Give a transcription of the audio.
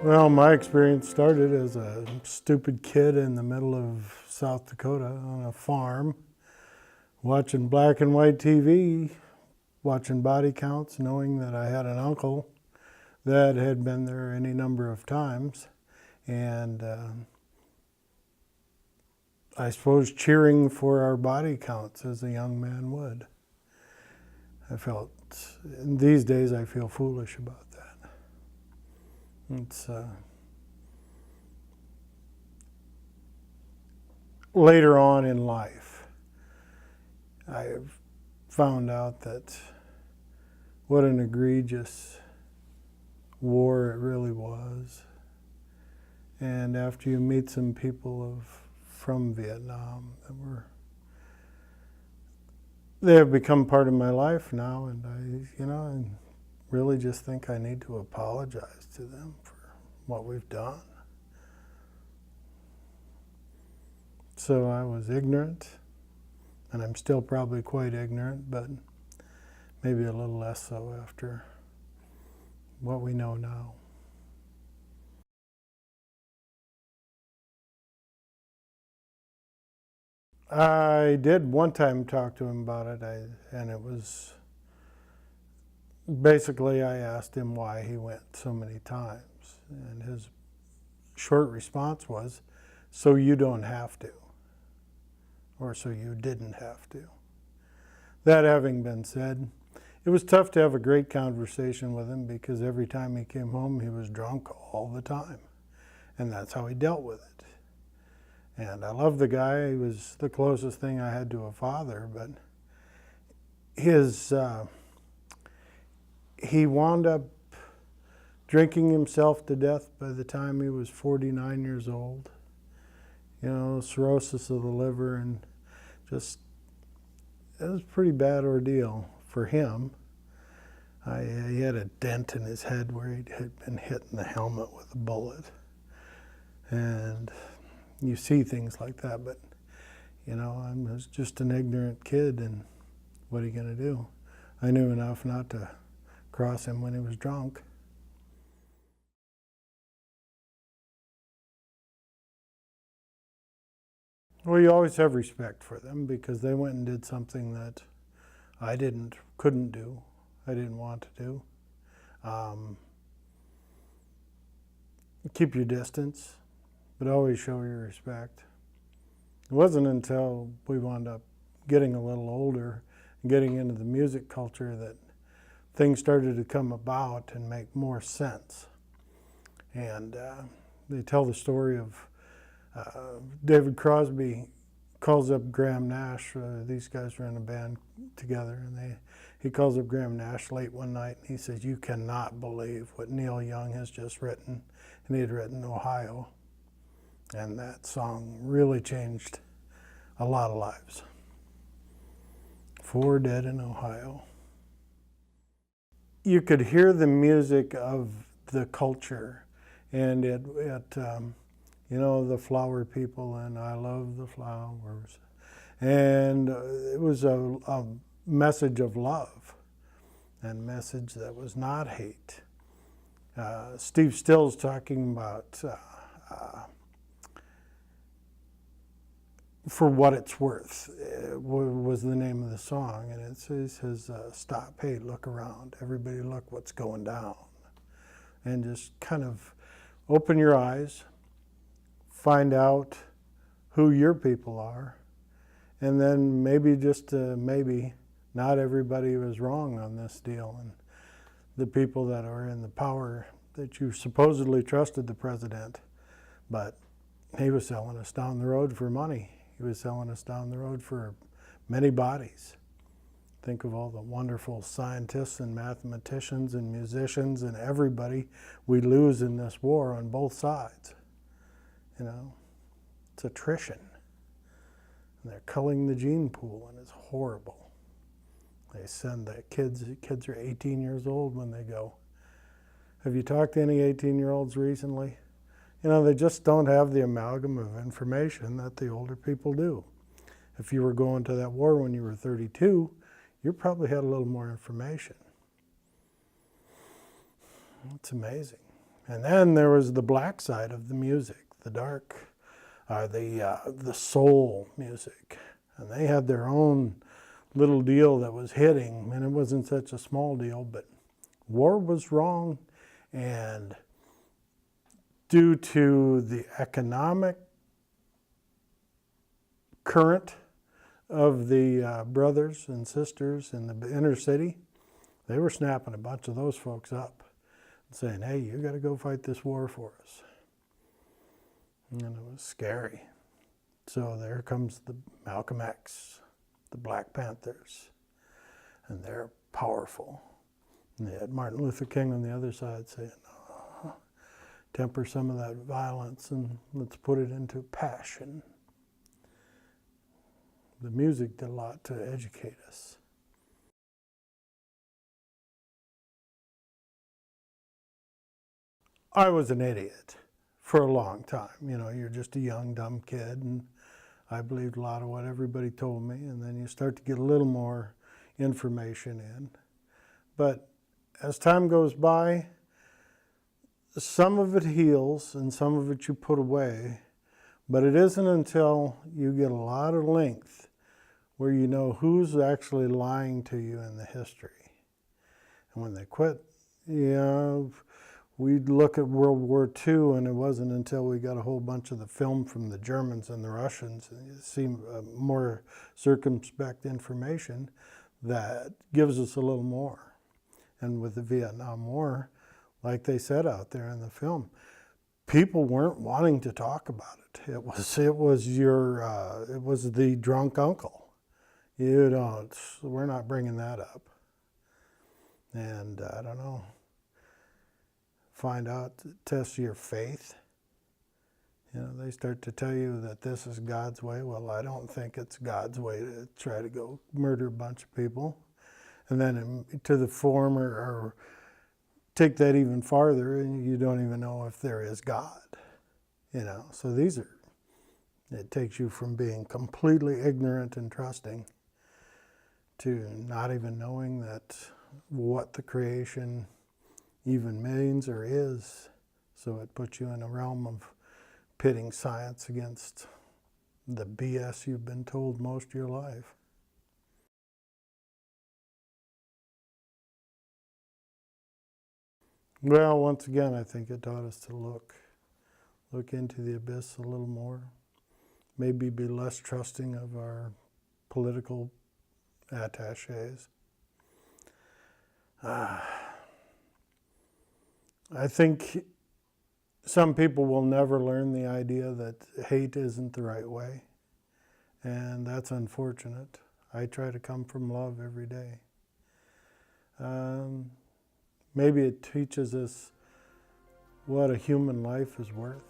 Well, my experience started as a stupid kid in the middle of South Dakota on a farm, watching black and white TV, watching body counts, knowing that I had an uncle that had been there any number of times, and I suppose cheering for our body counts as a young man would. I felt, these days I feel foolish about that. It's later on in life, I found out that what an egregious war it really was. And after you meet some people from Vietnam they have become part of my life now, and I really just think I need to apologize to them for what we've done. So I was ignorant, and I'm still probably quite ignorant, but maybe a little less so after what we know now. I did one time talk to him about it, and it was basically I asked him why he went so many times, and his short response was, "So you don't have to," or "so you didn't have to." That having been said, it was tough to have a great conversation with him because every time he came home he was drunk all the time, and that's how he dealt with it. And I love the guy. He was the closest thing I had to a father, but he wound up drinking himself to death by the time he was 49 years old. Cirrhosis of the liver, and just, it was a pretty bad ordeal for him. He had a dent in his head where he had been hit in the helmet with a bullet. And you see things like that, but I was just an ignorant kid, and what are you going to do? I knew enough not to cross him when he was drunk. Well, you always have respect for them because they went and did something that I couldn't do, I didn't want to do. Keep your distance, but always show your respect. It wasn't until we wound up getting a little older and getting into the music culture that things started to come about and make more sense. And they tell the story of David Crosby calls up Graham Nash. These guys were in a band together, and he calls up Graham Nash late one night, and he says, "You cannot believe what Neil Young has just written." And he had written Ohio. And that song really changed a lot of lives. 4 Dead in Ohio. You could hear the music of the culture, and the flower people, and I love the flowers. And it was a message of love, and message that was not hate. Steve Stills talking about For What It's Worth was the name of the song, and it says, "Stop, hey, look around, everybody look what's going down." And just kind of open your eyes, find out who your people are, and then maybe, just maybe, not everybody was wrong on this deal. And the people that are in the power, that you supposedly trusted the president, but he was selling us down the road for money. He was selling us down the road for many bodies. Think of all the wonderful scientists and mathematicians and musicians and everybody we lose in this war on both sides. It's attrition. And they're culling the gene pool, and it's horrible. They send the kids are 18 years old when they go. Have you talked to any 18-year-olds recently? They just don't have the amalgam of information that the older people do. If you were going to that war when you were 32, you probably had a little more information. It's amazing. And then there was the black side of the music, the dark, the soul music. And they had their own little deal that was hitting, and it wasn't such a small deal, but war was wrong, and due to the economic current of the brothers and sisters in the inner city, they were snapping a bunch of those folks up and saying, hey, you got to go fight this war for us. And it was scary. So there comes the Malcolm X, the Black Panthers, and they're powerful. And they had Martin Luther King on the other side saying, oh, temper some of that violence and let's put it into passion. The music did a lot to educate us. I was an idiot for a long time. You know, you're just a young, dumb kid, and I believed a lot of what everybody told me, and then you start to get a little more information in. But as time goes by, some of it heals and some of it you put away, but it isn't until you get a lot of length where you know who's actually lying to you in the history. And when they quit, you know, we'd look at World War II, and it wasn't until we got a whole bunch of the film from the Germans and the Russians, and you see more circumspect information that gives us a little more. And with the Vietnam War, like they said out there in the film, people weren't wanting to talk about it. It was the drunk uncle. You don't, we're not bringing that up. And I don't know, find out, test your faith. You know, they start to tell you that this is God's way. Well, I don't think it's God's way to try to go murder a bunch of people. And then to the former, or take that even farther, and you don't even know if there is God. You know, so these are, it takes you from being completely ignorant and trusting to not even knowing that what the creation even means or is. So it puts you in a realm of pitting science against the BS you've been told most of your life. Well, once again, I think it taught us to look into the abyss a little more. Maybe be less trusting of our political attaches. I think some people will never learn the idea that hate isn't the right way, and that's unfortunate. I try to come from love every day. Maybe it teaches us what a human life is worth.